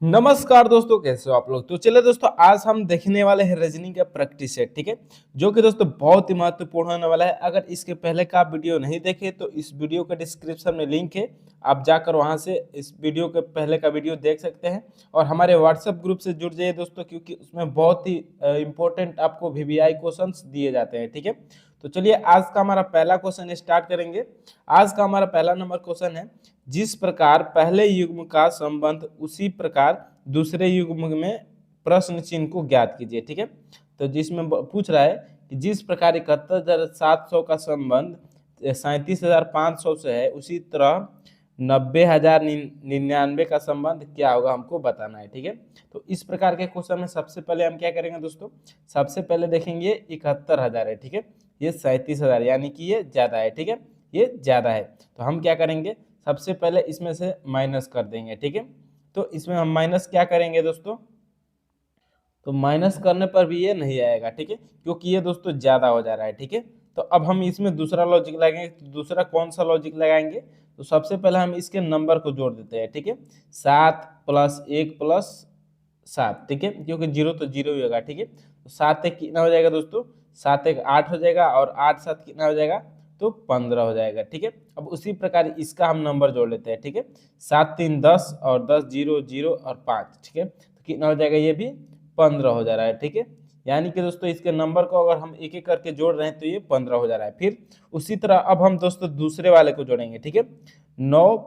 नमस्कार दोस्तों, कैसे हो आप लोग। तो चलिए दोस्तों, आज हम देखने वाले हैं रीजनिंग का प्रैक्टिस सेट। ठीक है, जो कि दोस्तों बहुत ही महत्वपूर्ण होने वाला है। अगर इसके पहले का आप वीडियो नहीं देखे तो इस वीडियो के डिस्क्रिप्शन में लिंक है, आप जाकर वहां से इस वीडियो के पहले का वीडियो देख सकते हैं। और हमारे व्हाट्सएप ग्रुप से जुड़ जाइए दोस्तों, क्योंकि उसमें बहुत ही इंपॉर्टेंट आपको वीवीआई क्वेश्चंस दिए जाते हैं। ठीक है, तो चलिए आज का हमारा पहला क्वेश्चन स्टार्ट करेंगे। आज का हमारा पहला नंबर क्वेश्चन है, जिस प्रकार पहले युग्म का संबंध उसी प्रकार दूसरे युग्म में प्रश्न चिन्ह को ज्ञात कीजिए। ठीक है, तो जिसमें पूछ रहा है कि जिस प्रकार 71,700 का संबंध 37,500 से है, उसी तरह 90,099 का संबंध क्या होगा, हमको बताना है। ठीक है, तो इस प्रकार के क्वेश्चन में सबसे पहले हम क्या करेंगे दोस्तों, सबसे पहले देखेंगे 71,000 है। ठीक है, ये 37,000 यानी कि ये ज्यादा है। ठीक है, ये ज्यादा है, तो हम क्या करेंगे, सबसे पहले इसमें से माइनस कर देंगे। ठीक है, तो इसमें हम माइनस क्या करेंगे दोस्तों, तो माइनस करने पर भी ये नहीं आएगा। ठीक है, क्योंकि ये दोस्तों ज्यादा हो जा रहा है। ठीक है, तो अब हम इसमें दूसरा लॉजिक लगाएंगे। तो दूसरा कौन सा लॉजिक लगाएंगे, तो सबसे पहले हम इसके नंबर को जोड़ देते हैं। ठीक है, 7 + 1 + 7। ठीक है, क्योंकि जीरो तो जीरो ही होगा। ठीक है, तो 7 1 कितना हो जाएगा दोस्तों, 7 1 8 हो जाएगा, और 8 7 कितना हो जाएगा, तो 15 हो जाएगा। ठीक है, अब उसी प्रकार इसका हम नंबर जोड़ लेते हैं। ठीक है, 7 3 10 और 10 0 0 और 5। ठीक है, तो कितना हो जाएगा, ये भी 15 हो जा रहा है। ठीक है, यानी कि दोस्तों इसके नंबर को अगर हम एक एक करके जोड़ रहे हैं तो ये 15 हो जा रहा है। फिर उसी तरह अब हम दोस्तों दूसरे वाले को जोड़ेंगे। ठीक है, 9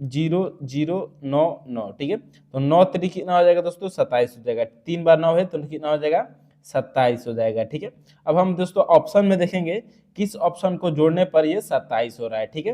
0 0 9 9। ठीक है, तो 9 3 कितना हो जाएगा दोस्तों, 27 हो जाएगा। 3 बार 9 है तो कितना हो जाएगा, 27 हो जाएगा। ठीक है, अब हम दोस्तों ऑप्शन में देखेंगे किस ऑप्शन को जोड़ने पर ये 27 हो रहा है। ठीक है,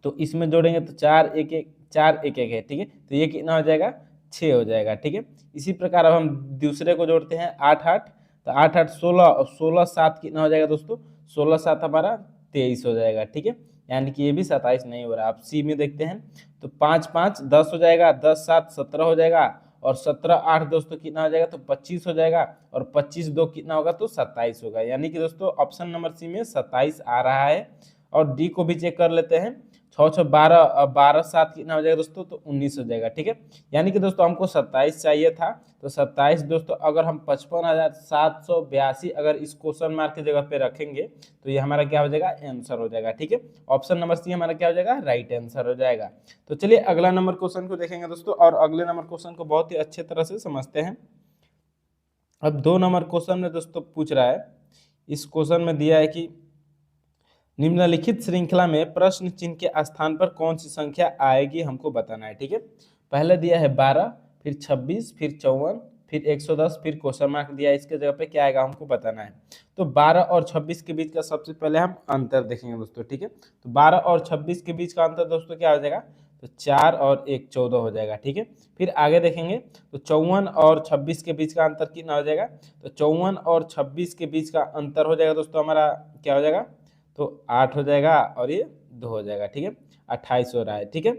तो इसमें जोड़ेंगे तो 4 1 1 4 1 1 है। ठीक है, तो ये कितना हो जाएगा, 6 हो जाएगा। ठीक है, इसी प्रकार अब हम दूसरे को जोड़ते हैं 8 8, तो 8 8 16 और 16 7 कितना हो जाएगा दोस्तों, 16 7 हमारा 23 हो जाएगा। ठीक है, यानी कि ये भी 27 नहीं हो रहा। आप सी में देखते हैं तो 5 5 10 हो जाएगा, 10 7 17 हो जाएगा, और 17 8 दोस्तों कितना हो जाएगा, तो 25 हो जाएगा, और 25 2 कितना होगा, तो 27 होगा। यानी कि दोस्तों ऑप्शन नंबर सी में 27 आ रहा है। और डी को भी चेक कर लेते हैं, 6 6 12, 12 7 कितना हो जाएगा दोस्तों, तो 19 हो जाएगा। ठीक है, यानी कि दोस्तों हमको 27 चाहिए था, तो 27 दोस्तों अगर हम 55,782 अगर इस क्वेश्चन मार्क की जगह पे रखेंगे तो ये हमारा क्या हो जाएगा, आंसर हो जाएगा। ठीक है, ऑप्शन नंबर सी हमारा क्या हो जाएगा, राइट आंसर हो जाएगा। तो चलिए अगला नंबर क्वेश्चन को देखेंगे दोस्तों, और अगले नंबर क्वेश्चन को बहुत ही अच्छे तरह से समझते हैं। अब 2 नंबर क्वेश्चन में दोस्तों पूछ रहा है, इस क्वेश्चन में दिया है कि निम्नलिखित श्रृंखला में प्रश्न चिन्ह के स्थान पर कौन सी संख्या आएगी, हमको बताना है। ठीक है, पहले दिया है 12, फिर 26, फिर 54, फिर 110, फिर क्वेश्चन मार्क दिया है, इसके जगह पे क्या आएगा हमको बताना है। तो 12 और 26 के बीच का सबसे पहले हम अंतर देखेंगे दोस्तों। ठीक है, तो 12 और 26 के बीच का अंतर दोस्तों क्या हो जाएगा, तो 4 और 1 14 हो जाएगा। ठीक है, फिर आगे देखेंगे तो 54 और 26 के बीच का अंतर कितना हो जाएगा, तो 54 और 26 के बीच का अंतर हो जाएगा दोस्तों हमारा क्या हो जाएगा, तो 8 हो जाएगा, और ये 2 हो जाएगा। ठीक है, 28 हो रहा है। ठीक है,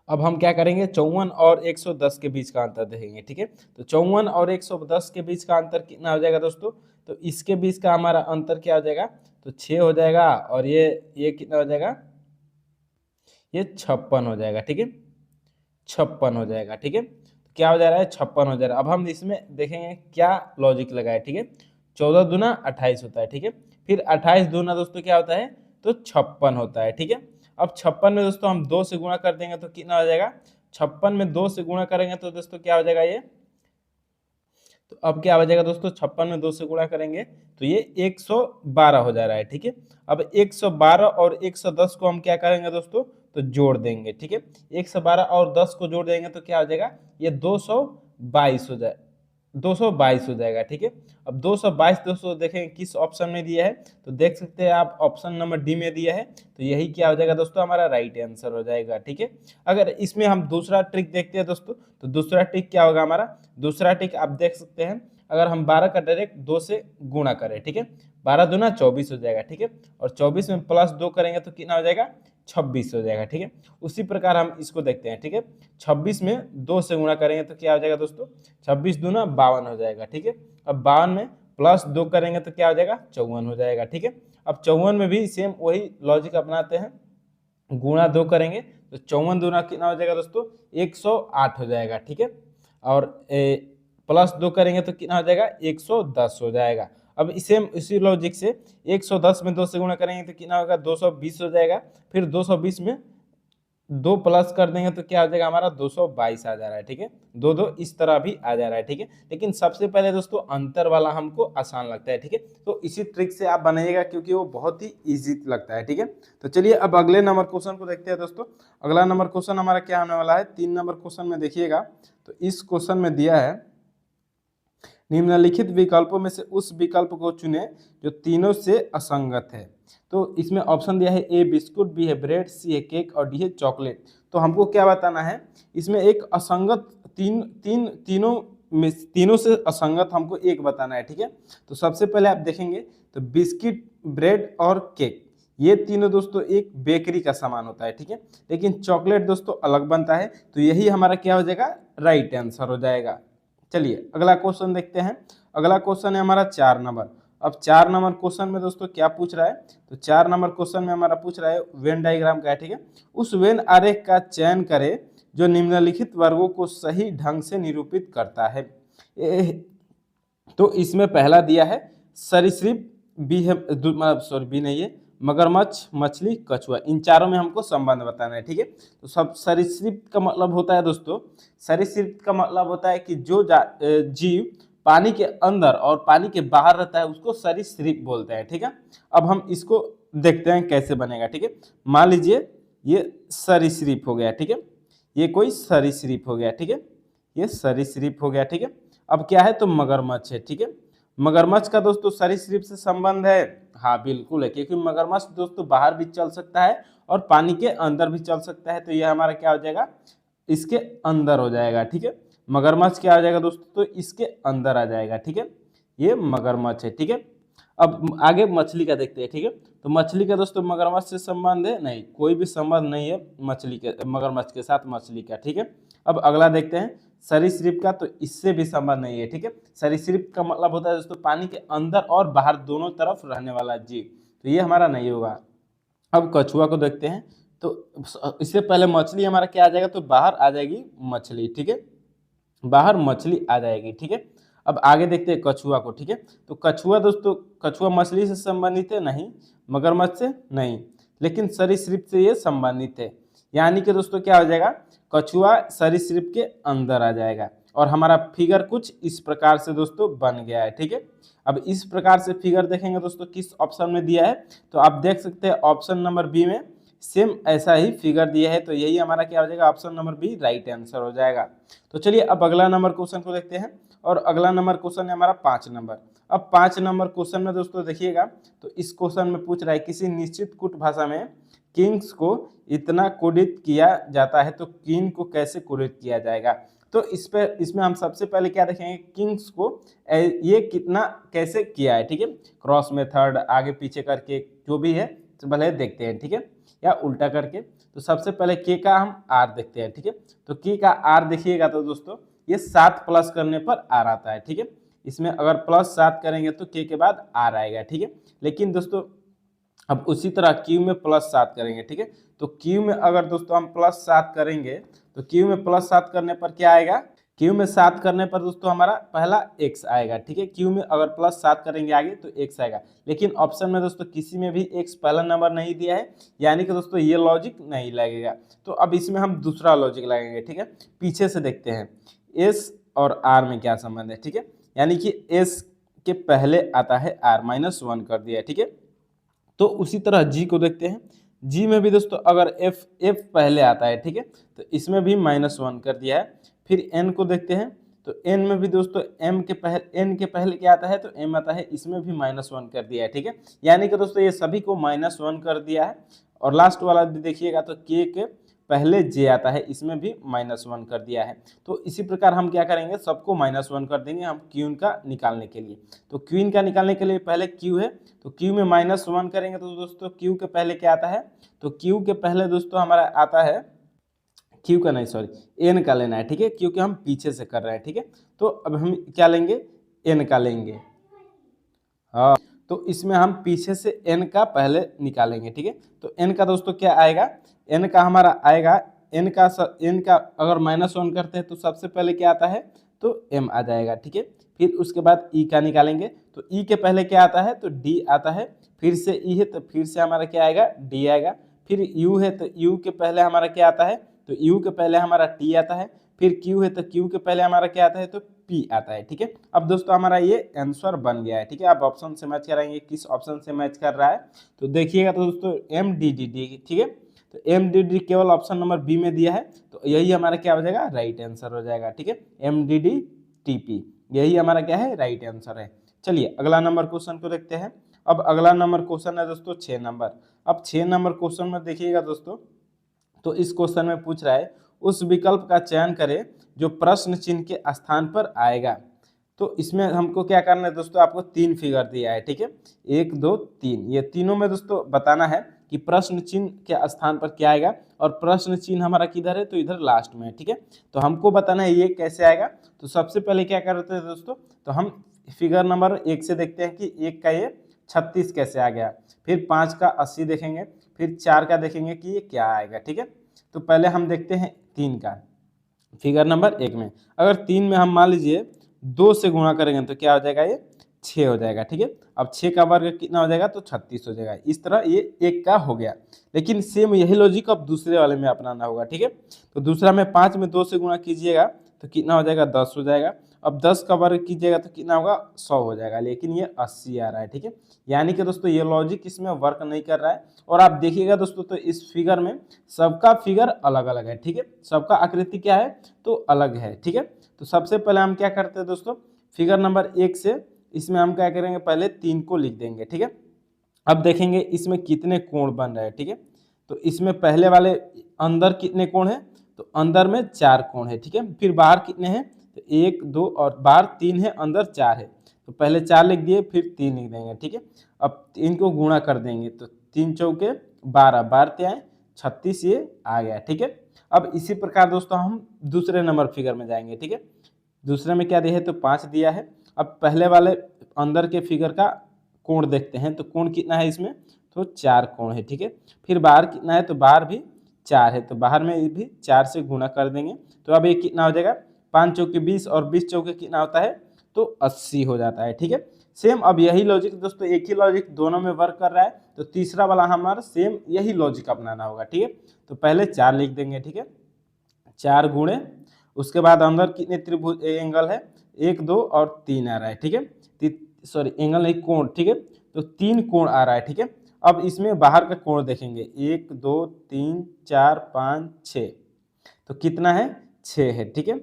अब हम क्या करेंगे, 54 और 110 के बीच का अंतर देखेंगे। ठीक है, तो 54 और 110 के बीच का अंतर कितना हो जाएगा दोस्तों, तो इसके बीच का हमारा अंतर क्या हो जाएगा, तो 6 हो जाएगा, और ये कितना हो जाएगा, ये 56 हो जाएगा। ठीक है, 56 हो जाएगा। ठीक है, तो क्या हो जा रहा है, 56 हो जा रहा है। अब हम इसमें देखेंगे क्या लॉजिक लगाए। ठीक है, 14 दूना 28 होता है। ठीक है, फिर 28 दूना दोस्तों क्या होता है, तो 56 होता है। ठीक है, अब 56 में दोस्तों हम 2 से गुणा कर देंगे तो कितना हो जाएगा, 56 में 2 से गुणा करेंगे तो दोस्तों क्या हो जाएगा ये, तो अब क्या हो जाएगा दोस्तों, 56 में 2 से गुणा करेंगे तो ये 112 हो जा रहा है। ठीक है, अब 112 और 110 को हम क्या करेंगे दोस्तों, तो जोड़ देंगे। ठीक है, 112 और 10 को जोड़ देंगे तो क्या हो जाएगा, ये 222 हो जाए, 222 हो जाएगा। ठीक है, अब 222 दोस्तों देखें किस ऑप्शन में दिया है, तो देख सकते हैं आप ऑप्शन नंबर डी में दिया है, तो यही क्या हो जाएगा दोस्तों, हमारा राइट आंसर हो जाएगा। ठीक है, अगर इसमें हम दूसरा ट्रिक देखते हैं दोस्तों, तो दूसरा ट्रिक क्या होगा हमारा, दूसरा ट्रिक आप देख सकते हैं, अगर हम 12 का डायरेक्ट 2 से गुणा करें। ठीक है, 12 दूना 24 हो जाएगा। ठीक है, और 24 में +2 करेंगे तो कितना हो जाएगा, 26 हो जाएगा। ठीक है, उसी प्रकार हम इसको देखते हैं। ठीक है, 26 में 2 से गुणा करेंगे तो क्या हो जाएगा दोस्तों, 26 दूना 52 हो जाएगा। ठीक है, अब 52 में +2 करेंगे तो क्या हो जाएगा, 54 हो जाएगा। ठीक है, अब 54 में भी सेम वही लॉजिक अपनाते हैं, गुणा 2 करेंगे तो 54 दूना कितना हो जाएगा दोस्तों 108 हो जाएगा, ठीक है। और प्लस 2 करेंगे तो कितना हो जाएगा 110 हो जाएगा। अब इसी लॉजिक से 110 में 2 से गुणा करेंगे तो कितना होगा 220 हो जाएगा। फिर 220 में 2 प्लस कर देंगे तो क्या हो जाएगा हमारा 222 आ जा रहा है, ठीक है। 2 इस तरह भी आ जा रहा है, ठीक है। लेकिन सबसे पहले दोस्तों अंतर वाला हमको आसान लगता है, ठीक है। तो इसी ट्रिक से आप बनाइएगा क्योंकि वो बहुत ही इजी लगता है, ठीक है। तो चलिए अब अगले नंबर क्वेश्चन को देखते हैं दोस्तों। अगला नंबर क्वेश्चन हमारा क्या होने वाला है, 3 नंबर क्वेश्चन में देखिएगा। तो इस क्वेश्चन में दिया है निम्नलिखित विकल्पों में से उस विकल्प को चुने जो तीनों से असंगत है। तो इसमें ऑप्शन दिया है ए बिस्कुट, बी है ब्रेड, सी है केक और डी है चॉकलेट। तो हमको क्या बताना है, इसमें एक असंगत तीनों से असंगत हमको एक बताना है, ठीक है। तो सबसे पहले आप देखेंगे तो बिस्किट, ब्रेड और केक ये तीनों दोस्तों एक बेकरी का सामान होता है, ठीक है। लेकिन चॉकलेट दोस्तों अलग बनता है, तो यही हमारा क्या हो जाएगा राइट आंसर हो जाएगा। चलिए अगला क्वेश्चन देखते हैं। अगला क्वेश्चन है हमारा 4 नंबर। अब 4 नंबर क्वेश्चन में दोस्तों क्या पूछ रहा है, तो 4 नंबर क्वेश्चन में हमारा पूछ रहा है वेन डायग्राम का है, ठीक है। उस वेन आरेख का चयन करें जो निम्नलिखित वर्गों को सही ढंग से निरूपित करता है। तो इसमें पहला दिया है सरीसृप, बी है मतलब सॉरी बी नहीं है मगरमच्छ, मछली, कछुआ, इन चारों में हमको संबंध बताना है, ठीक है। तो सब सरीसृप का मतलब होता है दोस्तों, सरीसृप का मतलब होता है कि जो जीव पानी के अंदर और पानी के बाहर रहता है उसको सरीसृप बोलते हैं, ठीक है। अब हम इसको देखते हैं कैसे बनेगा, ठीक है। मान लीजिए ये सरीसृप हो गया, ठीक है। ये कोई सरीसृप हो गया, ठीक है। ये सरीसृप हो गया, ठीक है। अब क्या है तो मगरमच्छ है, ठीक है। मगरमच्छ का दोस्तों सरीसृप से संबंध है, हाँ बिल्कुल है, क्योंकि मगरमच्छ दोस्तों बाहर भी चल सकता है और पानी के अंदर भी चल सकता है। तो यह हमारा क्या हो जाएगा इसके अंदर हो जाएगा, ठीक है। मगरमच्छ क्या हो जाएगा दोस्तों तो इसके अंदर आ जाएगा, ठीक है। ये मगरमच्छ है, ठीक है। अब आगे मछली का देखते हैं, ठीक है। तो मछली का दोस्तों मगरमच्छ से संबंध है नहीं, कोई भी संबंध नहीं है मछली के मगरमच्छ के साथ मछली का, ठीक है। अब अगला देखते हैं सरीसृप का, तो इससे भी संबंध नहीं है, ठीक है। सरीसृप का मतलब होता है दोस्तों पानी के अंदर और बाहर दोनों तरफ रहने वाला जीव, तो ये हमारा नहीं होगा। अब कछुआ को देखते हैं, तो इससे पहले मछली हमारा क्या आ जाएगा तो बाहर आ जाएगी मछली, ठीक है। बाहर मछली आ जाएगी, ठीक है। अब आगे देखते हैं कछुआ को, ठीक है। तो कछुआ दोस्तों, कछुआ मछली से संबंधित है नहीं, मगरमच्छ से नहीं, लेकिन सरीसृप से ये संबंधित है। यानी कि दोस्तों क्या हो जाएगा कछुआ सरीसृप के अंदर आ जाएगा। और हमारा फिगर कुछ इस प्रकार से दोस्तों बन गया है, ठीक है। अब इस प्रकार से फिगर देखेंगे दोस्तों किस ऑप्शन में दिया है, तो आप देख सकते हैं ऑप्शन नंबर बी में सेम ऐसा ही फिगर दिया है। तो यही हमारा क्या हो जाएगा option number B right answer हो जाएगा। तो चलिए अब अगला नंबर क्वेश्चन को देखते हैं। और अगला नंबर क्वेश्चन है हमारा 5 नंबर। अब 5 नंबर क्वेश्चन में दोस्तों देखिएगा, तो इस क्वेश्चन में पूछ रहा है किसी निश्चित कूट भाषा में किंग्स को इतना कोडित किया जाता है तो क्वीन को कैसे कोडित किया जाएगा। तो इसमें हम सबसे पहले क्या देखेंगे किंग्स को ये कितना कैसे किया है, ठीक है। क्रॉस मेथड आगे पीछे करके जो भी है तो पहले देखते हैं, ठीक है, या उल्टा करके। तो सबसे पहले के का हम आर देखते हैं, ठीक है। तो के का आर देखिएगा तो दोस्तों ये 7 प्लस करने पर आर आता है, ठीक है। इसमें अगर प्लस 7 करेंगे तो के के बाद आर आएगा, ठीक है। लेकिन दोस्तों अब उसी तरह क्यू में प्लस 7 करेंगे, ठीक है। तो क्यू में अगर दोस्तों हम प्लस 7 करेंगे तो क्यू में प्लस 7 करने पर क्या आएगा, क्यू में 7 करने पर दोस्तों हमारा पहला x आएगा, ठीक है। क्यू में अगर प्लस 7 करेंगे आगे तो x आएगा। लेकिन ऑप्शन में दोस्तों किसी में भी x पहला नंबर नहीं दिया है, यानी कि दोस्तों ये लॉजिक नहीं लगेगा। तो अब इसमें हम दूसरा लॉजिक लगाएंगे, ठीक है। पीछे से देखते हैं s और r में क्या संबंध है, ठीक है। यानी कि s के पहले आता है r -1 कर दिया है, ठीक है। तो उसी तरह जी को देखते हैं, जी में भी दोस्तों अगर f पहले आता है, ठीक है, तो इसमें भी -1 कर दिया है। फिर n को देखते हैं, तो n में भी दोस्तों n के पहले क्या आता है तो m आता है, इसमें भी -1 कर दिया है, ठीक है। यानी कि दोस्तों ये सभी को -1 कर दिया है। और लास्ट वाला भी देखिएगा तो k के पहले j आता है, इसमें भी -1 कर दिया है। तो इसी प्रकार हम क्या करेंगे सबको -1 कर देंगे हम क्वीन का निकालने के लिए। तो क्वीन का निकालने के लिए पहले q है, तो q में -1 करेंगे तो दोस्तों q के पहले क्या आता है, तो q के पहले दोस्तों हमारा आता है क्यू का नहीं सॉरी एन का लेना है, ठीक है, क्योंकि हम पीछे से कर रहे हैं, ठीक है। तो अब हम क्या लेंगे एन का लेंगे, हाँ। तो इसमें हम पीछे से एन का पहले निकालेंगे, ठीक है। तो एन का दोस्तों क्या आएगा, एन का हमारा आएगा एन का अगर -1 करते हैं तो सबसे पहले क्या आता है, तो m आ जाएगा, ठीक है। फिर उसके बाद e का निकालेंगे तो e के पहले क्या आता है, तो d आता है। फिर से e है तो फिर से हमारा क्या आएगा, d आएगा। फिर u है तो u के पहले हमारा क्या आता है, तो u के पहले हमारा t आता है। फिर q है तो q के पहले हमारा क्या आता है, तो p आता है, ठीक है। अब दोस्तों हमारा ये आंसर बन गया है, ठीक है। आप ऑप्शन से मैच कराएंगे, किस ऑप्शन से मैच कर रहा है तो देखिएगा। तो दोस्तों MDD, ठीक है। तो MDD केवल ऑप्शन नंबर बी में दिया है, तो यही हमारा क्या हो जाएगा, राइट आंसर हो जाएगा, ठीक है। MDD-TP यही हमारा क्या है, राइट आंसर है। चलिए अगला नंबर क्वेश्चन को देखते हैं। अब अगला नंबर क्वेश्चन है दोस्तों 6 नंबर। अब 6 नंबर क्वेश्चन में देखिएगा दोस्तों, तो इस क्वेश्चन में पूछ रहा है उस विकल्प का चयन करें जो प्रश्न चिन्ह के स्थान पर आएगा। तो इसमें हमको क्या करना है दोस्तों, आपको 3 फिगर दिया है, ठीक है। 1 2 3, ये तीनों में दोस्तों बताना है कि प्रश्न चिन्ह के स्थान पर क्या आएगा, और प्रश्न चिन्ह हमारा किधर है, तो इधर लास्ट में है, ठीक है। तो हमको बताना है ये कैसे आएगा। तो सबसे पहले क्या करते हैं दोस्तों, तो हम फिगर नंबर 1 से देखते हैं कि 1 का ये 36 कैसे आ गया। फिर 5 का 80 देखेंगे, फिर 4 का देखेंगे कि ये क्या आएगा, ठीक है। तो पहले हम देखते हैं 3 का। फिगर नंबर 1 में अगर 3 में हम मान लीजिए 2 से गुणा करेंगे तो क्या हो जाएगा, ये 6 हो जाएगा, ठीक है। अब 6 का वर्ग कितना हो जाएगा, तो 36 हो जाएगा। इस तरह ये 1 का हो गया। लेकिन सेम यही लॉजिक अब दूसरे वाले में अपनाना होगा, ठीक है। तो दूसरा में 5 में 2 से गुणा कीजिएगा तो कितना हो जाएगा, 10 हो जाएगा। अब 10 का वर्ग कीजिएगा तो कितना होगा, 100 हो जाएगा। लेकिन ये 80 आ रहा है, ठीक है। यानी कि दोस्तों ये लॉजिक इसमें वर्क नहीं कर रहा है। और आप देखिएगा दोस्तों, तो इस फिगर में सबका फिगर अलग अलग है, ठीक है। सबका आकृति क्या है, तो अलग है, ठीक है। तो सबसे पहले हम क्या करते हैं दोस्तों, फिगर नंबर 1 से इसमें हम क्या करेंगे, पहले 3 को लिख देंगे, ठीक है। अब देखेंगे इसमें कितने कोण बन रहे हैं, ठीक है। तो इसमें पहले वाले अंदर कितने कोण है, तो अंदर में 4 कोण है, ठीक है। फिर बाहर कितने हैं, तो 1 2 और बाहर 3 है, अंदर 4 है। तो पहले 4 लिख दिए, फिर 3 लिख देंगे, ठीक है। अब इनको गुणा कर देंगे तो 3 चौके 12, 12 आए 36, ये आ गया, ठीक है। अब इसी प्रकार दोस्तों हम दूसरे नंबर फिगर में जाएंगे, ठीक है। दूसरे में क्या दिया है, तो 5 दिया है। अब पहले वाले अंदर के फिगर का कोण देखते हैं, तो कोण कितना है इसमें, तो 4 कोण है, ठीक है। फिर बाहर कितना है, तो बाहर भी 4 है, तो बाहर में भी 4 से गुणा कर देंगे। तो अब ये कितना हो जाएगा, 5 चौके 20 और 20 चौके कितना होता है, तो 80 हो जाता है, ठीक है। सेम अब यही लॉजिक दोस्तों, एक ही लॉजिक दोनों में वर्क कर रहा है। तो तीसरा वाला हमारा सेम यही लॉजिक अपनाना होगा, ठीक है। तो पहले 4 लिख देंगे, ठीक है। 4 गुणे, उसके बाद अंदर कितने त्रिभुज एंगल है, 1 2 और 3 आ रहा है, ठीक है। सॉरी एंगल नहीं, कोण, ठीक है। तो 3 कोण आ रहा है, ठीक है। अब इसमें बाहर का कोण देखेंगे, 1 2 3 4 5 6, तो कितना है, 6 है, ठीक है।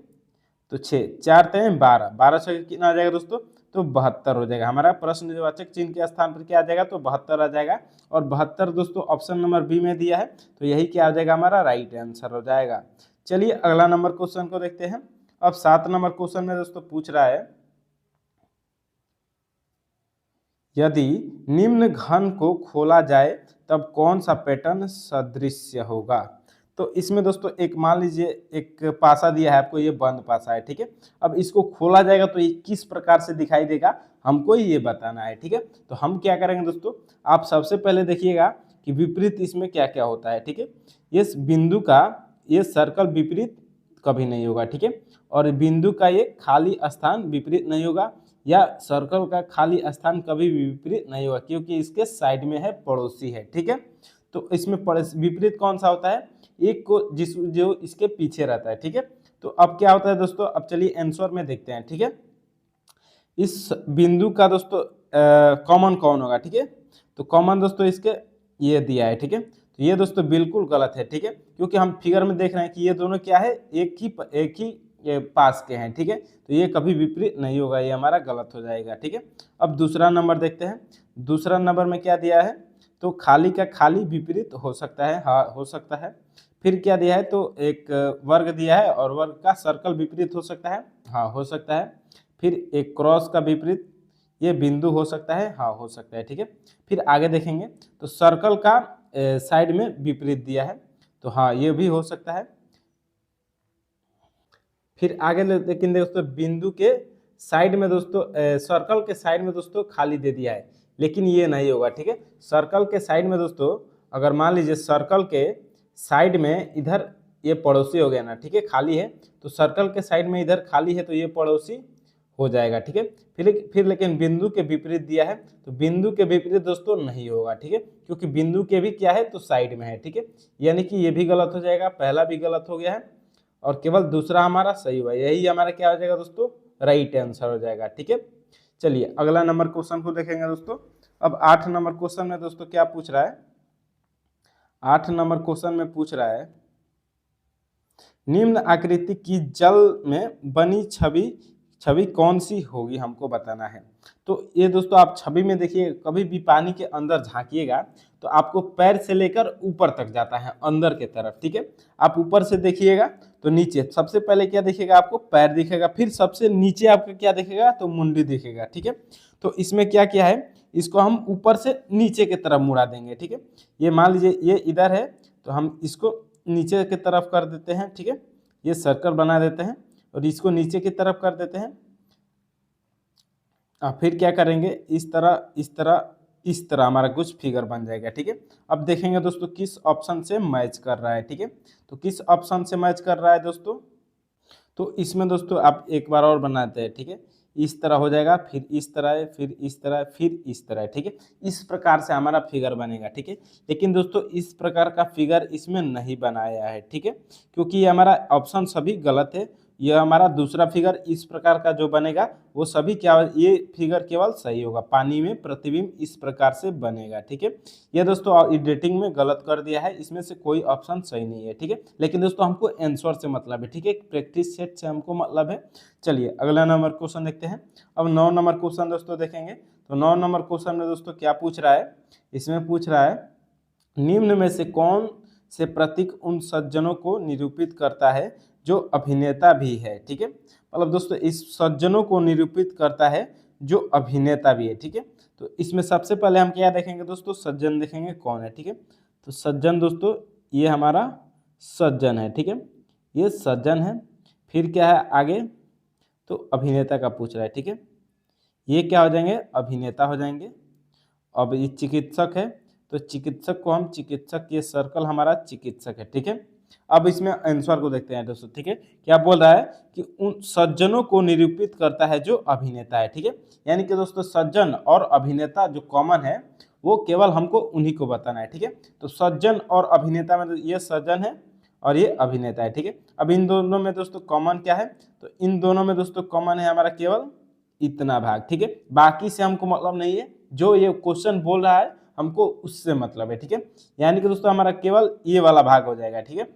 तो 6 4 3 12, 12 से कितना आ जाएगा दोस्तों, तो 72 हो जाएगा। हमारा प्रश्नवाचक चिन्ह के स्थान पर क्या आ जाएगा, तो 72 आ जाएगा। और 72 दोस्तों ऑप्शन नंबर बी में दिया है, तो यही क्या आ जाएगा, हमारा राइट आंसर हो जाएगा। चलिए अगला नंबर क्वेश्चन को देखते हैं। अब 7 नंबर क्वेश्चन में दोस्तों पूछ रहा है, यदि निम्न घन को खोला जाए तब कौन सा पैटर्न सदृश्य होगा। तो इसमें दोस्तों एक मान लीजिए एक पासा दिया है आपको, ये बंद पासा है, ठीक है। अब इसको खोला जाएगा तो ये किस प्रकार से दिखाई देगा, हमको ये बताना है, ठीक है। तो हम क्या करेंगे दोस्तों, आप सबसे पहले देखिएगा कि विपरीत इसमें क्या क्या होता है, ठीक है। इस बिंदु का ये सर्कल विपरीत कभी नहीं होगा, ठीक है। और बिंदु का ये खाली स्थान विपरीत नहीं होगा, या सर्कल का खाली स्थान कभी भी विपरीत नहीं होगा, क्योंकि इसके साइड में है, पड़ोसी है, ठीक है। तो इसमें विपरीत कौन सा होता है, एक को जो इसके पीछे रहता है, ठीक है। तो अब क्या होता है दोस्तों, अब चलिए आंसर में देखते हैं, ठीक है। इस बिंदु का दोस्तों कॉमन कौन होगा, ठीक है। तो कॉमन दोस्तों इसके ये दिया है, ठीक है। तो ये दोस्तों बिल्कुल गलत है, ठीक है, क्योंकि हम फिगर में देख रहे हैं कि ये दोनों क्या है, एक ही ये पास के हैं, ठीक है। तो ये कभी विपरीत नहीं होगा, ये हमारा गलत हो जाएगा, ठीक है। अब दूसरा नंबर देखते हैं। दूसरा नंबर में क्या दिया है, तो खाली का खाली विपरीत हो सकता है, हाँ हो सकता है। फिर क्या दिया है, तो एक वर्ग दिया है और वर्ग का सर्कल विपरीत हो सकता है, हाँ हो सकता है। फिर एक क्रॉस का विपरीत ये बिंदु हो सकता है, हाँ हो सकता है, ठीक है। फिर आगे देखेंगे तो सर्कल का साइड में विपरीत दिया है, तो हाँ ये भी हो सकता है। फिर आगे लेकिन दोस्तों बिंदु के साइड में दोस्तों सर्कल के साइड में दोस्तों खाली दे दिया है, लेकिन ये नहीं होगा, ठीक है। सर्कल के साइड में दोस्तों अगर मान लीजिए सर्कल के साइड में इधर ये पड़ोसी हो गया ना, ठीक है, खाली है तो सर्कल के साइड में इधर खाली है तो ये पड़ोसी हो जाएगा, ठीक है। फिर लेकिन बिंदु के विपरीत दिया है तो बिंदु के विपरीत दोस्तों नहीं होगा, ठीक है, क्योंकि बिंदु के भी क्या है तो साइड में है, ठीक है, यानी कि ये भी गलत हो जाएगा, पहला भी गलत हो गया है और केवल दूसरा हमारा सही हुआ, यही हमारा क्या हो जाएगा दोस्तों, राइट आंसर हो जाएगा, ठीक है। चलिए अगला नंबर क्वेश्चन को देखेंगे दोस्तों। अब 8 नंबर क्वेश्चन में दोस्तों क्या पूछ रहा है, 8 नंबर क्वेश्चन में पूछ रहा है निम्न आकृति की जल में बनी छवि कौन सी होगी, हमको बताना है। तो ये दोस्तों आप छवि में देखिए, कभी भी पानी के अंदर झांकिएगा तो आपको पैर से लेकर ऊपर तक जाता है अंदर के तरफ, ठीक है। आप ऊपर से देखिएगा तो नीचे सबसे पहले क्या दिखेगा, आपको पैर दिखेगा, फिर सबसे नीचे आपको क्या दिखेगा तो मुंडी दिखेगा, ठीक है। तो इसमें क्या क्या है, इसको हम ऊपर से नीचे की तरफ मुड़ा देंगे, ठीक है। ये मान लीजिए ये इधर है तो हम इसको नीचे की तरफ कर देते हैं, ठीक है, ये सर्कल बना देते हैं और इसको नीचे की तरफ कर देते हैं। फिर क्या करेंगे, इस तरह हमारा कुछ फिगर बन जाएगा, ठीक है। अब देखेंगे दोस्तों किस ऑप्शन से मैच कर रहा है, ठीक है। तो किस ऑप्शन से मैच कर रहा है दोस्तों, तो इसमें दोस्तों आप एक बार और बनाते हैं, ठीक है। इस तरह हो जाएगा, फिर इस तरह है, फिर इस तरह है, फिर इस तरह है, ठीक है। इस प्रकार से हमारा फिगर बनेगा, ठीक है। लेकिन दोस्तों इस प्रकार का फिगर इसमें नहीं बनाया है, ठीक है, क्योंकि ये हमारा ऑप्शन सभी गलत है। यह हमारा दूसरा फिगर इस प्रकार का जो बनेगा वो सभी क्या, ये फिगर केवल सही होगा, पानी में प्रतिबिंब इस प्रकार से बनेगा, ठीक है। ये दोस्तों एडिटिंग में गलत कर दिया है, इसमें से कोई ऑप्शन सही नहीं है, ठीक है। लेकिन दोस्तों हमको आंसर से मतलब है, ठीक है, प्रैक्टिस सेट से हमको मतलब है। चलिए अगला नंबर क्वेश्चन देखते हैं। अब 9 नंबर क्वेश्चन दोस्तों देखेंगे। तो 9 नंबर क्वेश्चन में दोस्तों क्या पूछ रहा है, इसमें पूछ रहा है निम्न में से कौन से प्रतीक उन सज्जनों को निरूपित करता है जो अभिनेता भी है, ठीक है। मतलब दोस्तों इस सज्जनों को निरूपित करता है जो अभिनेता भी है, ठीक है। तो इसमें सबसे पहले हम क्या देखेंगे दोस्तों, सज्जन देखेंगे कौन है, ठीक है। तो सज्जन दोस्तों ये हमारा सज्जन है, ठीक है, ये सज्जन है। फिर क्या है आगे, तो अभिनेता का पूछ रहा है, ठीक है, ये क्या हो जाएंगे, अभिनेता हो जाएंगे। अब ये चिकित्सक है तो चिकित्सक को हम चिकित्सक, ये सर्कल हमारा चिकित्सक है, ठीक है। अब इसमें आंसर को देखते हैं दोस्तों, ठीक है। क्या बोल रहा है कि उन सज्जनों को निरूपित करता है जो अभिनेता है, ठीक है। यानी कि दोस्तों सज्जन और अभिनेता जो कॉमन है वो केवल हमको उन्हीं को बताना है, ठीक है। तो सज्जन और अभिनेता में ये सज्जन है और ये अभिनेता है, ठीक है। अब इन दोनों में दोस्तों कॉमन क्या है, तो इन दोनों में दोस्तों कॉमन है हमारा केवल इतना भाग, ठीक है। बाकी से हमको मतलब नहीं है, जो ये क्वेश्चन बोल रहा है हमको उससे मतलब है, ठीक है। यानी कि दोस्तों हमारा केवल ये वाला भाग हो जाएगा, ठीक है।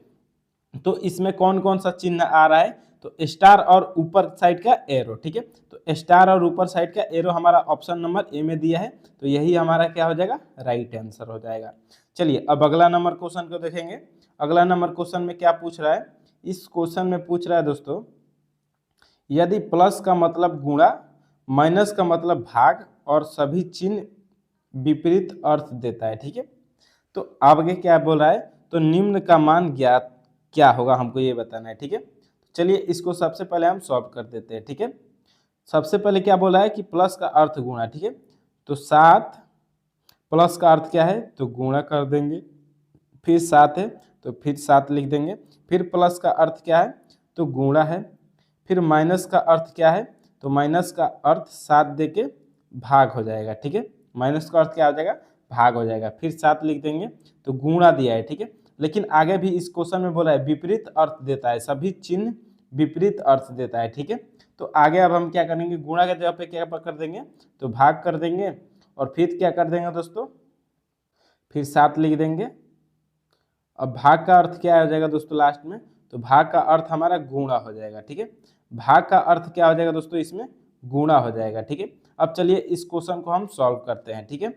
तो इसमें कौन कौन सा चिन्ह आ रहा है, तो स्टार और ऊपर साइड का एरो, ठीक है। तो स्टार और ऊपर साइड का एरो हमारा ऑप्शन नंबर ए में दिया है, तो यही हमारा क्या हो जाएगा, राइट आंसर हो जाएगा। चलिए अब अगला नंबर क्वेश्चन को देखेंगे। अगला नंबर क्वेश्चन में क्या पूछ रहा है, इस क्वेश्चन में पूछ रहा है दोस्तों यदि प्लस का मतलब गुणा, माइनस का मतलब भाग और सभी चिन्ह विपरीत अर्थ देता है, ठीक है। तो आगे क्या बोल रहा है, तो निम्न का मान ज्ञात क्या होगा हमको ये बताना है, ठीक है। चलिए इसको सबसे पहले हम सॉल्व कर देते हैं, ठीक है। सबसे पहले क्या बोला है कि प्लस का अर्थ गुणा, ठीक है। तो 7 प्लस का अर्थ क्या है, तो गुणा कर देंगे, फिर 7 है तो फिर 7 लिख देंगे, फिर प्लस का अर्थ क्या है, तो गुणा है, फिर माइनस का अर्थ क्या है, तो माइनस का अर्थ 7 दे के भाग हो जाएगा, ठीक है। माइनस का अर्थ क्या हो जाएगा, भाग हो जाएगा, फिर 7 लिख देंगे, तो गुणा दिया है, ठीक है। लेकिन आगे भी इस क्वेश्चन में बोला है विपरीत अर्थ देता है, सभी चिन्ह विपरीत अर्थ देता है, ठीक है। तो आगे अब हम क्या करेंगे, गुणा के जगह पे क्या कर देंगे, तो भाग कर देंगे, और फिर क्या कर देंगे दोस्तों, फिर 7 लिख देंगे। अब भाग का अर्थ क्या हो जाएगा दोस्तों लास्ट में, तो भाग का अर्थ हमारा गुणा हो जाएगा, ठीक है। भाग का अर्थ क्या हो जाएगा दोस्तों, इसमें गुणा हो जाएगा, ठीक है। अब चलिए इस क्वेश्चन को हम सॉल्व करते हैं, ठीक है।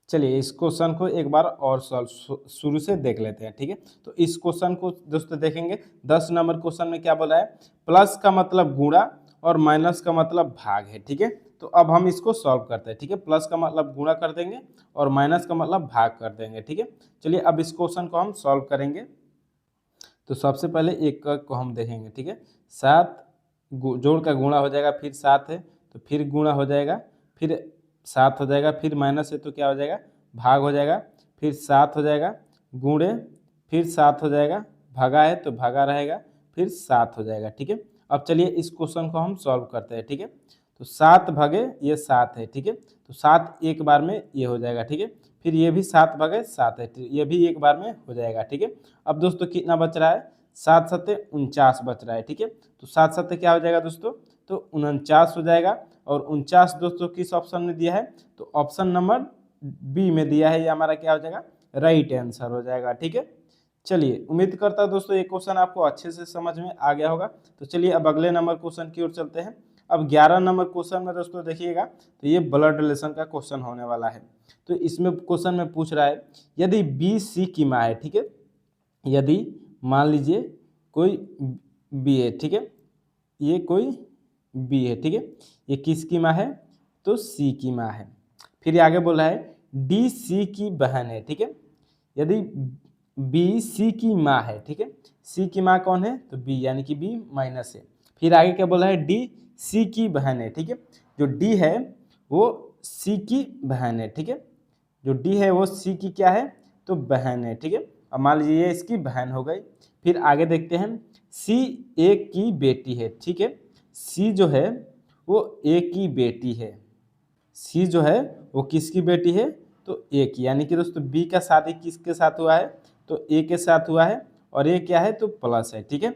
चलिए इस क्वेश्चन को एक बार और शुरू से देख लेते हैं, ठीक है। तो इस क्वेश्चन को दोस्तों देखेंगे, 10 नंबर क्वेश्चन में क्या बोला है, प्लस का मतलब गुणा और माइनस का मतलब भाग है, ठीक है। तो अब हम इसको सॉल्व करते हैं, ठीक है। प्लस का मतलब गुणा कर देंगे और माइनस का मतलब भाग कर देंगे, ठीक है। चलिए अब इस क्वेश्चन को हम सॉल्व करेंगे। तो सबसे पहले एक को हम देखेंगे, ठीक है। 7 जोड़ का गुणा हो जाएगा, फिर 7 है तो फिर गुणा हो जाएगा, फिर 7 हो जाएगा, फिर माइनस है तो क्या हो जाएगा, भाग हो जाएगा, फिर 7 हो जाएगा, गुणे फिर 7 हो जाएगा, भागा है तो भागा रहेगा, फिर 7 हो जाएगा। ठीक है, अब चलिए इस क्वेश्चन को हम सॉल्व करते हैं। ठीक है, तो 7 भागे ये 7 है। ठीक है, तो 7 एक बार में ये हो जाएगा। ठीक है, फिर ये भी 7 भागे 7 है, ये भी एक बार में हो जाएगा। ठीक है, अब दोस्तों कितना बच रहा है, 7 सत्ते 49 बच रहा है। ठीक है, तो 7 सत्ते क्या हो जाएगा दोस्तों, तो 49 हो जाएगा। और 49 दोस्तों किस ऑप्शन में दिया है, तो ऑप्शन नंबर बी में दिया है, ये हमारा क्या हो जाएगा, राइट आंसर हो जाएगा। ठीक है, चलिए उम्मीद करता हूं दोस्तों ये क्वेश्चन आपको अच्छे से समझ में आ गया होगा। तो चलिए अब अगले नंबर क्वेश्चन की ओर चलते हैं। अब 11 नंबर क्वेश्चन में दोस्तों देखिएगा, तो ये ब्लड रिलेशन का क्वेश्चन होने वाला है। तो इसमें क्वेश्चन में पूछ रहा है, यदि बी सी की माँ है। ठीक है, यदि मान लीजिए कोई बी है। ठीक है, ये कोई बी है। ठीक है, ये किसकी माँ है, तो सी की माँ है। फिर ये आगे बोला है डी सी की बहन है। ठीक है, यदि बी सी की माँ है। ठीक है, सी की माँ कौन है, तो बी, यानी कि बी माइनस है। फिर आगे क्या बोला है, डी सी की बहन है। ठीक है, जो डी है वो सी की बहन है। ठीक है, जो डी है वो सी की क्या है, तो बहन है। ठीक है, अब मान लीजिए ये इसकी बहन हो गई। फिर आगे देखते हैं, सी ए की बेटी है। ठीक है, सी जो है वो ए की बेटी है। सी जो है वो किसकी बेटी है, तो ए की, यानी कि दोस्तों बी का शादी किसके साथ हुआ है, तो ए के साथ हुआ है, और ए क्या है, तो प्लस है। ठीक है,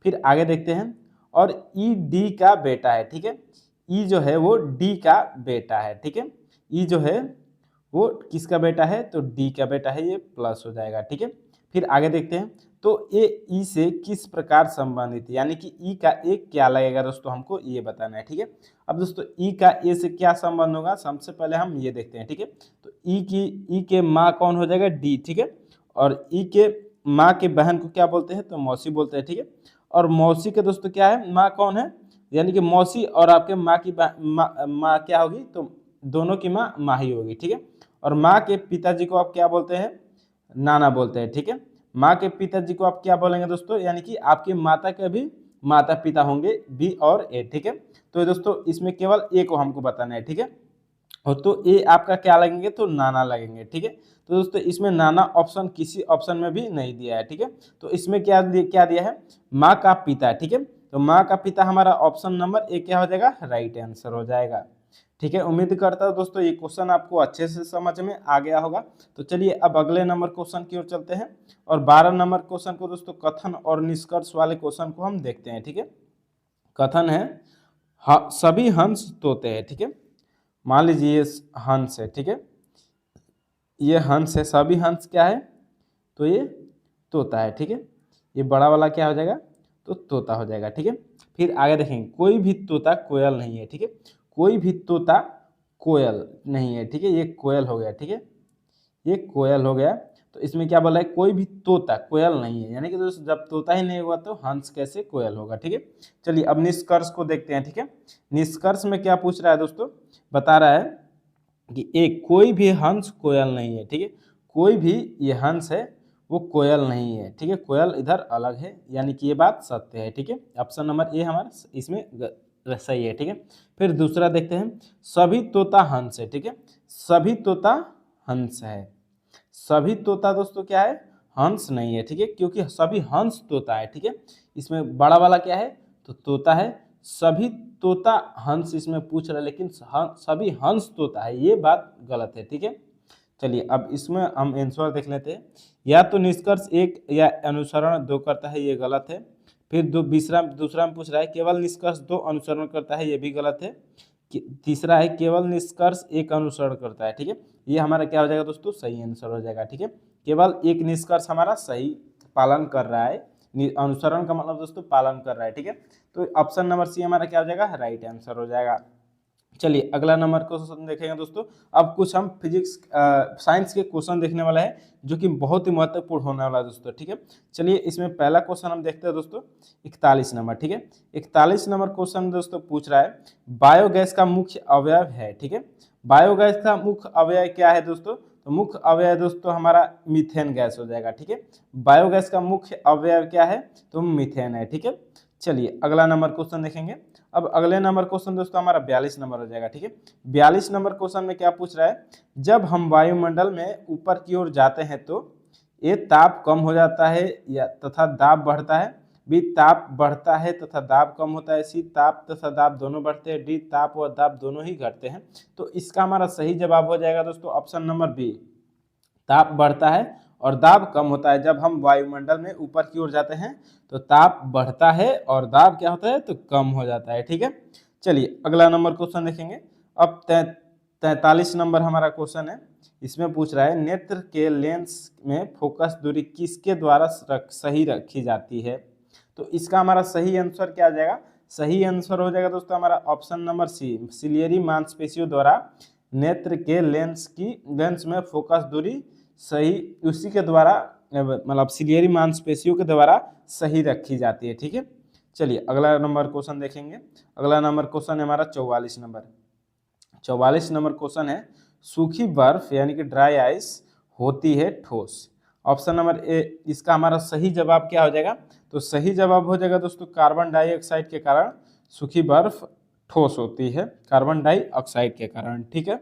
फिर आगे देखते हैं, और ई डी का बेटा है। ठीक है, ई जो है वो डी का बेटा है। ठीक है, ई जो है वो किसका बेटा है, तो डी का बेटा है, ये प्लस हो जाएगा। ठीक है, फिर आगे देखते हैं, तो ए ई से किस प्रकार संबंधित है, यानी कि ई का ए क्या लगेगा दोस्तों, हमको ये बताना है। ठीक है, अब दोस्तों ई का ए से क्या संबंध होगा, सबसे पहले हम ये देखते हैं। ठीक है, तो ई के माँ कौन हो जाएगा, डी। ठीक है, और ई के माँ के बहन को क्या बोलते हैं, तो मौसी बोलते हैं। ठीक है, और मौसी के दोस्तों क्या है, माँ कौन है, यानी कि मौसी और आपके माँ की माँ क्या होगी, तो दोनों की माँ माँ ही होगी। ठीक है, और माँ के पिताजी को आप क्या बोलते हैं, नाना बोलते हैं। ठीक है, माँ के पिताजी को आप क्या बोलेंगे दोस्तों, यानी कि आपकी माता के भी माता पिता होंगे, बी और ए। ठीक है, तो दोस्तों इसमें केवल ए को हमको बताना है। ठीक है, और तो ए आपका क्या लगेंगे, तो नाना लगेंगे। ठीक है, तो दोस्तों इसमें नाना ऑप्शन किसी ऑप्शन में भी नहीं दिया है। ठीक है, तो इसमें क्या दिया है, माँ का पिता। ठीक है, तो माँ का पिता हमारा ऑप्शन नंबर ए क्या हो जाएगा, राइट आंसर हो जाएगा। ठीक है, उम्मीद करता हूँ दोस्तों ये क्वेश्चन आपको अच्छे से समझ में आ गया होगा। तो चलिए अब अगले नंबर क्वेश्चन की ओर चलते हैं, और 12 नंबर क्वेश्चन को दोस्तों कथन और निष्कर्ष वाले क्वेश्चन को हम देखते हैं। ठीक है, कथन है, सभी हंस तोते हैं। ठीक है, मान लीजिए ये हंस है। ठीक है, ये हंस है, सभी हंस क्या है, तो ये तोता है। ठीक है, ये बड़ा वाला क्या हो जाएगा, तो तोता हो जाएगा। ठीक है, फिर आगे देखेंगे, कोई भी तोता कोयल नहीं है। ठीक है, कोई भी तोता कोयल नहीं है। ठीक है, ये कोयल हो गया। ठीक है, ये कोयल हो गया। तो इसमें क्या बोला है, कोई भी तोता कोयल नहीं है, यानी कि दोस्तों जब तोता ही नहीं होगा तो हंस कैसे कोयल होगा। ठीक है, चलिए अब निष्कर्ष को देखते हैं। ठीक है, निष्कर्ष में क्या पूछ रहा है दोस्तों, बता रहा है कि एक कोई भी हंस कोयल नहीं है। ठीक है, कोई भी ये हंस है वो कोयल नहीं है। ठीक है, कोयल इधर अलग है, यानी कि ये बात सत्य है। ठीक है, ऑप्शन नंबर ए हमारा इसमें सही है। ठीक है, फिर दूसरा देखते हैं, सभी तोता हंस है। ठीक है, सभी तोता हंस है, सभी तोता दोस्तों क्या है, हंस नहीं है। ठीक है, क्योंकि सभी हंस तोता है। ठीक है, इसमें बड़ा वाला क्या है, तो तोता है, सभी तोता हंस इसमें पूछ रहा है, लेकिन सभी हंस तोता है, ये बात गलत है। ठीक है, चलिए अब इसमें हम आंसर देख लेते हैं, या तो निष्कर्ष एक या अनुसरण दो करता है, ये गलत है। फिर दूसरा में पूछ रहा है केवल निष्कर्ष दो अनुसरण करता है, ये भी गलत है। तीसरा है केवल निष्कर्ष एक अनुसरण करता है। ठीक है, ये हमारा क्या हो जाएगा दोस्तों, सही आंसर हो जाएगा। ठीक है, केवल एक निष्कर्ष हमारा सही पालन कर रहा है, अनुसरण का मतलब दोस्तों पालन कर रहा है। ठीक है, तो ऑप्शन नंबर सी हमारा क्या हो जाएगा, राइट आंसर हो जाएगा। चलिए अगला नंबर क्वेश्चन देखेंगे दोस्तों। अब कुछ हम फिजिक्स साइंस के क्वेश्चन देखने वाला है, जो कि बहुत ही महत्वपूर्ण होने वाला है दोस्तों। ठीक है, चलिए इसमें पहला क्वेश्चन हम देखते हैं दोस्तों, 41 नंबर। ठीक है, 41 नंबर क्वेश्चन दोस्तों पूछ रहा है, बायोगैस का मुख्य अवयव है। ठीक है, बायोगैस का मुख्य अवयव क्या है दोस्तों, तो मुख्य अवयव दोस्तों हमारा मीथेन गैस हो जाएगा। ठीक है, बायोगैस का मुख्य अवयव क्या है, तो मीथेन है। ठीक है, चलिए अगला नंबर क्वेश्चन देखेंगे। अब अगले नंबर क्वेश्चन दोस्तों हमारा 42 नंबर हो जाएगा। ठीक है, 42 नंबर क्वेश्चन में क्या पूछ रहा है, जब हम वायुमंडल में ऊपर की ओर जाते हैं तो ए ताप कम हो जाता है या तथा दाब बढ़ता है, बी ताप बढ़ता है तथा दाब कम होता है, सी ताप तथा दाब दोनों बढ़ते हैं, डी ताप और दाब दोनों ही घटते हैं। तो इसका हमारा सही जवाब हो जाएगा दोस्तों ऑप्शन नंबर बी, ताप बढ़ता है और दाब कम होता है। जब हम वायुमंडल में ऊपर की ओर जाते हैं तो ताप बढ़ता है और दाब क्या होता है तो कम हो जाता है। ठीक है, चलिए अगला नंबर क्वेश्चन देखेंगे। अब 43 नंबर हमारा क्वेश्चन है। इसमें पूछ रहा है नेत्र के लेंस में फोकस दूरी किसके द्वारा सही रखी जाती है। तो इसका हमारा सही आंसर क्या आ जाएगा, सही आंसर हो जाएगा दोस्तों हमारा ऑप्शन नंबर सी, सिलियरी मांसपेशियों द्वारा नेत्र के लेंस में फोकस दूरी सही उसी के द्वारा मतलब सिलियरी मांसपेशियों के द्वारा सही रखी जाती है। ठीक है, चलिए अगला नंबर क्वेश्चन देखेंगे। अगला नंबर क्वेश्चन है हमारा 44 नंबर। 44 नंबर क्वेश्चन है सूखी बर्फ यानी कि ड्राई आइस होती है ठोस। ऑप्शन नंबर ए, इसका हमारा सही जवाब क्या हो जाएगा, तो सही जवाब हो जाएगा दोस्तों कार्बन डाइऑक्साइड के कारण सूखी बर्फ ठोस होती है, कार्बन डाइऑक्साइड के कारण। ठीक है,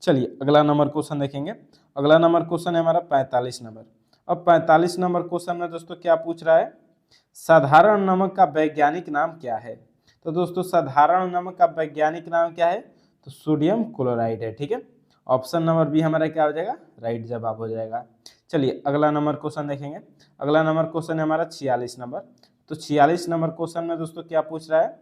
चलिए अगला नंबर क्वेश्चन देखेंगे। अगला नंबर क्वेश्चन है हमारा 45 नंबर। अब 45 नंबर क्वेश्चन में दोस्तों क्या पूछ रहा है, साधारण नमक का वैज्ञानिक नाम क्या है। तो दोस्तों साधारण नमक का वैज्ञानिक नाम क्या है, तो सोडियम क्लोराइड है। ठीक है, ऑप्शन नंबर बी हमारा क्या हो जाएगा, राइट जवाब हो जाएगा। चलिए अगला नंबर क्वेश्चन देखेंगे। अगला नंबर क्वेश्चन है हमारा 46 नंबर। तो 46 नंबर क्वेश्चन में दोस्तों क्या पूछ रहा है,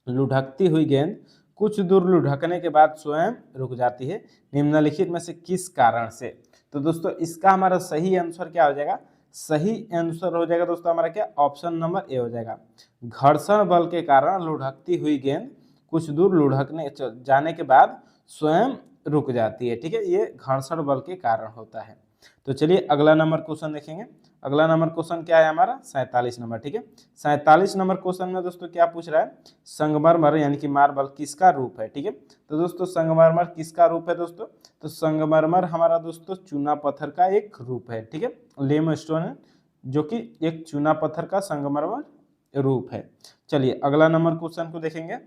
लुढ़कती हुई गेंद कुछ दूर लुढ़कने के बाद स्वयं रुक जाती है, निम्नलिखित में से किस कारण से। तो दोस्तों इसका हमारा सही आंसर क्या हो जाएगा, सही आंसर हो जाएगा दोस्तों हमारा क्या, ऑप्शन नंबर ए हो जाएगा। घर्षण बल के कारण लुढ़कती हुई गेंद कुछ दूर लुढ़कने जाने के बाद स्वयं रुक जाती है। ठीक है, ये घर्षण बल के कारण होता है। तो चलिए अगला नंबर क्वेश्चन देखेंगे। अगला नंबर क्वेश्चन क्या है हमारा 47 नंबर। ठीक है, 47 नंबर क्वेश्चन में दोस्तों क्या पूछ रहा है, संगमरमर यानी कि मार्बल किसका रूप है। ठीक है, तो दोस्तों संगमरमर किसका रूप है दोस्तों, तो संगमरमर हमारा दोस्तों चूना पत्थर का एक रूप है। ठीक है, लेमस्टोन जो कि एक चूना पत्थर का संगमरमर रूप है। चलिए अगला नंबर क्वेश्चन को देखेंगे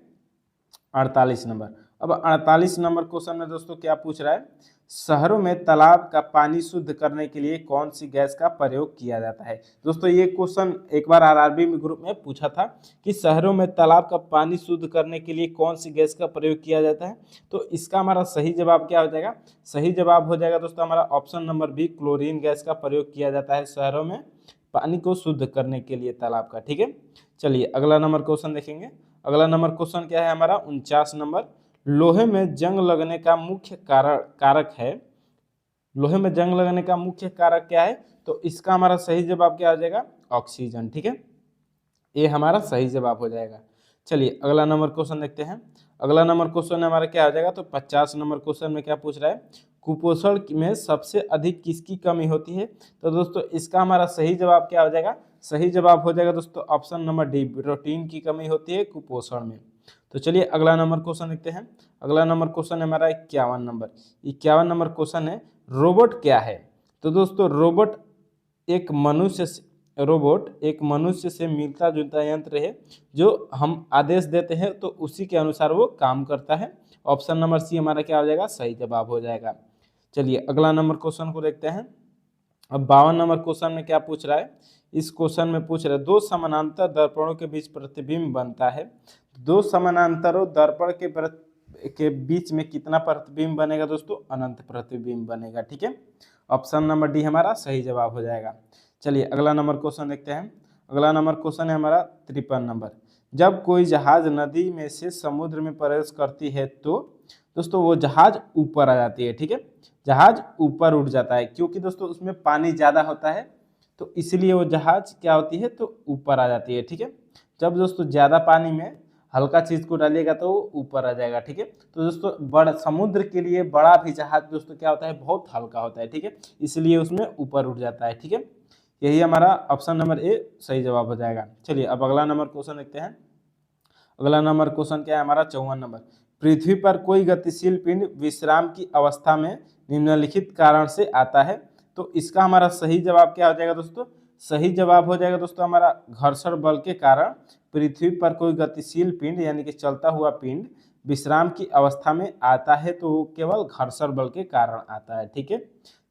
48 नंबर। अब 48 नंबर क्वेश्चन में दोस्तों क्या पूछ रहा है, शहरों में तालाब का पानी शुद्ध करने के लिए कौन सी गैस का प्रयोग किया जाता है। दोस्तों ये क्वेश्चन एक बार आरआरबी ग्रुप में पूछा था कि शहरों में तालाब का पानी शुद्ध करने के लिए कौन सी गैस का प्रयोग किया जाता है। तो इसका हमारा सही जवाब क्या हो जाएगा, सही जवाब हो जाएगा दोस्तों हमारा option number B, chlorine gas का प्रयोग किया जाता है शहरों में पानी को शुद्ध करने के लिए तालाब का। ठीक है, चलिए अगला नंबर क्वेश्चन देखेंगे। अगला नंबर क्वेश्चन क्या है हमारा 49 नंबर। लोहे में जंग लगने का मुख्य कारक है, लोहे में जंग लगने का मुख्य कारक क्या है, तो इसका हमारा सही जवाब क्या हो जाएगा, ऑक्सीजन। ठीक है, ये हमारा सही जवाब हो जाएगा। चलिए अगला नंबर क्वेश्चन देखते हैं। अगला नंबर क्वेश्चन हमारा क्या हो जाएगा, तो 50 नंबर क्वेश्चन में क्या पूछ रहा है, कुपोषण में सबसे अधिक किसकी कमी होती है। तो दोस्तों इसका हमारा सही जवाब क्या हो जाएगा, सही जवाब हो जाएगा दोस्तों ऑप्शन नंबर डी, प्रोटीन की कमी होती है कुपोषण में। तो चलिए अगला नंबर क्वेश्चन देखते हैं। अगला नंबर क्वेश्चन है हमारा 51 नंबर। 51 नंबर क्वेश्चन है रोबोट क्या है। तो दोस्तों रोबोट एक मनुष्य से मिलता जुलता यंत्र है, जो हम आदेश देते हैं तो उसी के अनुसार वो काम करता है। ऑप्शन नंबर सी हमारा क्या हो जाएगा, सही जवाब हो जाएगा। चलिए अगला नंबर क्वेश्चन को देखते हैं। अब 52 नंबर क्वेश्चन में क्या पूछ रहा है, इस क्वेश्चन में पूछ रहा है दो समानांतर दर्पणों के बीच प्रतिबिंब बनता है, दो समानांतरों दर्पण के बीच में कितना प्रतिबिंब बनेगा दोस्तों, अनंत प्रतिबिंब बनेगा। ठीक है, ऑप्शन नंबर डी हमारा सही जवाब हो जाएगा। चलिए अगला नंबर क्वेश्चन देखते हैं। अगला नंबर क्वेश्चन है हमारा 53 नंबर। जब कोई जहाज नदी में से समुद्र में प्रवेश करती है तो दोस्तों वो जहाज ऊपर आ जाती है। ठीक है, जहाज ऊपर उठ जाता है क्योंकि दोस्तों उसमें पानी ज़्यादा होता है, तो इसलिए वो जहाज क्या होती है, तो ऊपर आ जाती है। ठीक है, जब दोस्तों ज़्यादा पानी में हल्का चीज़ को डालिएगा तो वो ऊपर आ जाएगा। ठीक है, तो दोस्तों बड़ा समुद्र के लिए बड़ा भी जहाज दोस्तों क्या होता है, बहुत हल्का होता है। ठीक है, इसलिए उसमें ऊपर उठ जाता है। ठीक है, यही हमारा ऑप्शन नंबर ए सही जवाब हो जाएगा। चलिए अब अगला नंबर क्वेश्चन देखते हैं। अगला नंबर क्वेश्चन क्या है हमारा 54 नंबर। पृथ्वी पर कोई गतिशील पिंड विश्राम की अवस्था में निम्नलिखित कारण से आता है। तो इसका हमारा सही जवाब क्या हो जाएगा दोस्तों, सही जवाब हो जाएगा दोस्तों हमारा घर्षण बल के कारण पृथ्वी पर कोई गतिशील पिंड यानी कि चलता हुआ पिंड विश्राम की अवस्था में आता है, तो वो केवल घर्षण बल के कारण आता है। ठीक है,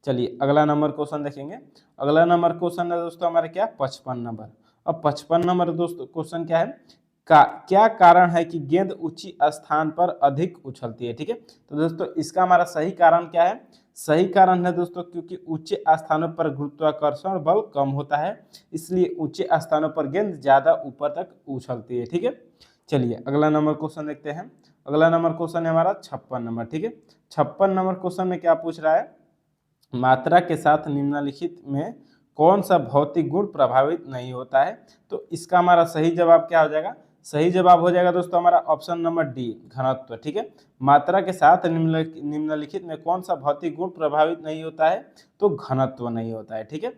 चलिए अगला नंबर क्वेश्चन देखेंगे। अगला नंबर क्वेश्चन है दोस्तों हमारा क्या 55 नंबर। अब 55 नंबर दोस्तों क्वेश्चन क्या है, क्या कारण है कि गेंद ऊंची स्थान पर अधिक उछलती है। ठीक है, तो दोस्तों इसका हमारा सही कारण क्या है, सही कारण है दोस्तों क्योंकि ऊंचे स्थानों पर गुरुत्वाकर्षण बल कम होता है, इसलिए ऊंचे स्थानों पर गेंद ज्यादा ऊपर तक उछलती है। ठीक है, चलिए अगला नंबर क्वेश्चन देखते हैं। अगला नंबर क्वेश्चन है हमारा 56 नंबर। ठीक है, 56 नंबर क्वेश्चन में क्या पूछ रहा है, मात्रा के साथ निम्नलिखित में कौन सा भौतिक गुण प्रभावित नहीं होता है। तो इसका हमारा सही जवाब क्या हो जाएगा, सही जवाब हो जाएगा दोस्तों हमारा ऑप्शन नंबर डी, घनत्व। ठीक है, मात्रा के साथ निम्नलिखित में कौन सा भौतिक गुण प्रभावित नहीं होता है, तो घनत्व नहीं होता है। ठीक है,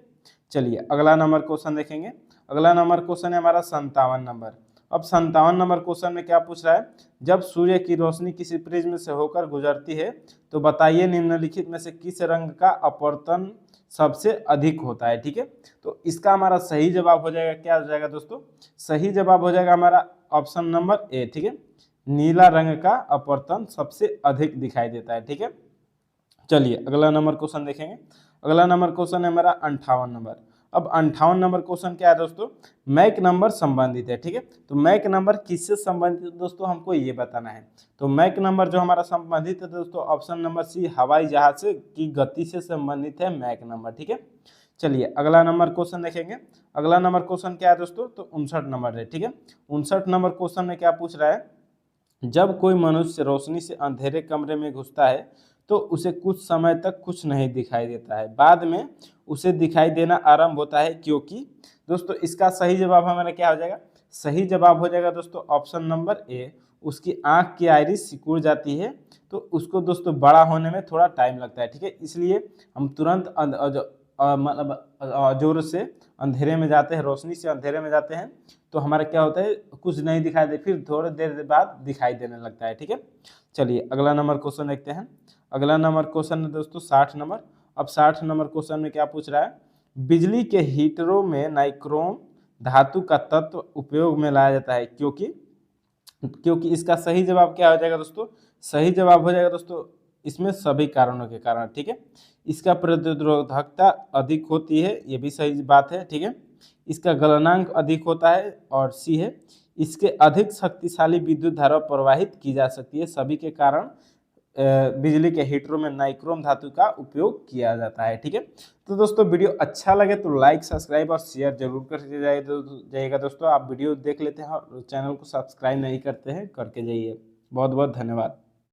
चलिए अगला नंबर क्वेश्चन देखेंगे। अगला नंबर क्वेश्चन है हमारा 57 नंबर। अब 57 नंबर क्वेश्चन में क्या पूछ रहा है, जब सूर्य की रोशनी किसी प्रिज्म से होकर गुजरती है तो बताइए निम्नलिखित में से किस रंग का अपवर्तन सबसे अधिक होता है। ठीक है, तो इसका हमारा सही जवाब हो जाएगा, क्या हो जाएगा दोस्तों, सही जवाब हो जाएगा हमारा ऑप्शन नंबर ए। ठीक है, नीला रंग का अपवर्तन सबसे अधिक दिखाई देता है। ठीक है, चलिए अगला नंबर क्वेश्चन देखेंगे। अगला नंबर क्वेश्चन है हमारा 58 नंबर। अब 58 नंबर क्वेश्चन क्या है दोस्तों, मैक नंबर संबंधित है। ठीक है, तो मैक नंबर किससे संबंधित है दोस्तों, हमको ये बताना है। तो मैक नंबर जो हमारा संबंधित है दोस्तों, ऑप्शन नंबर सी, हवाई जहाज से की गति से संबंधित है मैक नंबर। ठीक है, चलिए अगला नंबर क्वेश्चन देखेंगे। अगला नंबर क्वेश्चन क्या है दोस्तों, तो 59 नंबर है। ठीक है, 59 नंबर क्वेश्चन में क्या पूछ रहा है, जब कोई मनुष्य रोशनी से अंधेरे कमरे में घुसता है तो उसे कुछ समय तक कुछ नहीं दिखाई देता है, बाद में उसे दिखाई देना आरंभ होता है, क्योंकि दोस्तों इसका सही जवाब हमारा क्या हो जाएगा, सही जवाब हो जाएगा दोस्तों ऑप्शन नंबर ए, उसकी आंख की आइरिस सिकुड़ जाती है, तो उसको दोस्तों बड़ा होने में थोड़ा टाइम लगता है। ठीक है, इसलिए हम तुरंत मतलब जोर से अंधेरे में जाते हैं, रोशनी से अंधेरे में जाते हैं, तो हमारा क्या होता है, कुछ नहीं दिखाई दे, फिर थोड़ी देर बाद दिखाई देने लगता है। ठीक है, चलिए अगला नंबर क्वेश्चन देखते हैं। अगला नंबर क्वेश्चन है दोस्तों 60 नंबर। अब 60 नंबर क्वेश्चन में क्या पूछ रहा है, बिजली के हीटरों में नाइक्रोम धातु का तत्व उपयोग में लाया जाता है, क्योंकि इसका सही जवाब क्या हो जाएगा दोस्तों, सही जवाब हो जाएगा दोस्तों इसमें सभी कारणों के कारण। ठीक है, इसका प्रतिरोधकता अधिक होती है, ये भी सही बात है। ठीक है, इसका गलनांक अधिक होता है, और सी है, इसके अधिक शक्तिशाली विद्युत धारा प्रवाहित की जा सकती है, सभी के कारण बिजली के हीटरों में नाइक्रोम धातु का उपयोग किया जाता है। ठीक है, तो दोस्तों वीडियो अच्छा लगे तो लाइक, सब्सक्राइब और शेयर जरूर करके जाइएगा दोस्तों। आप वीडियो देख लेते हैं और चैनल को सब्सक्राइब नहीं करते हैं, करके जाइए। बहुत बहुत धन्यवाद।